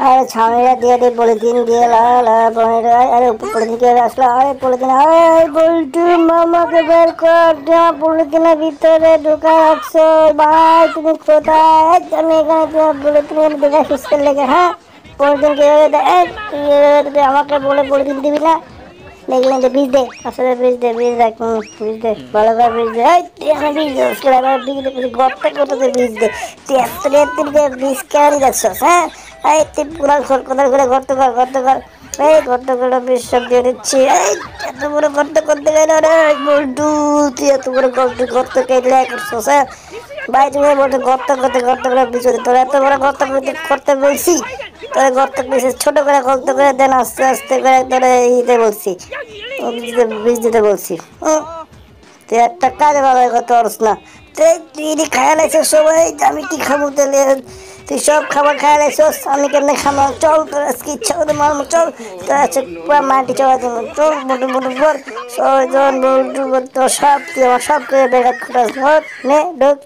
আরে ছাউনিটা দিয়ে দে, পলিথিন দিয়ে আরে পলিথিন কে আসলো, আরে পলিথিন, আরে বল্টু মামাকে বের কর, পলিথিনের ভিতরে ঢোকা রাখছো ভাই, তুমি কোথায়? আমি এখানে তোমার পলিথিন দেখে সুস্থের লেগে, হ্যাঁ পলিথিন কে তুই আমাকে বলে পলিথিন দিবি না? দেখলেন যে বীজ দে, আসলে বীজ দে, বীজ দেখ, বীজ দে, ভালো করে বীজ দে, তুই আমার বীজ দে, বীজ দে, গর্ত করতে বীজ দে, তুই এত বীজ কেন যাচ্ছস, হ্যাঁ? এই তুই পুরা কোথায় করে গর্ত কর, গর্ত কর, এই গর্ত করে বীজ সব দিয়ে দিচ্ছি, এই এত বড় গর্ত করতে গেল রে বল্টু, তুই এত বড় গর্ত কেটে করছস, হ্যাঁ ভাই? তুমি বলছো গর্ত করে বীজ দে, তোর এত বড় গর্ত করতে বলছি, তোর গর্ত ছোট করে গর্ত করে দেন, আস্তে আস্তে করে তোরে ইতে বলছি, বীজ দিতে বলছি। তুই একটা কাজে ভালো করতে পারস না, তুই খায়া লাইছিস সবাই, আমি কি খাবো তাহলে? তুই সব খাবার খায়া লাইছিস, আমি কেমনে খাবো? চল তোর আজকে ইচ্ছা করে মারবো, চল তোর আছে পুরো মাটি চড়া দেবো, চল মোটু মোটু বল, সবাই জন বলটু তোর সব, তুই আমার সব করে বেকার খাটাস, নে ঢোক।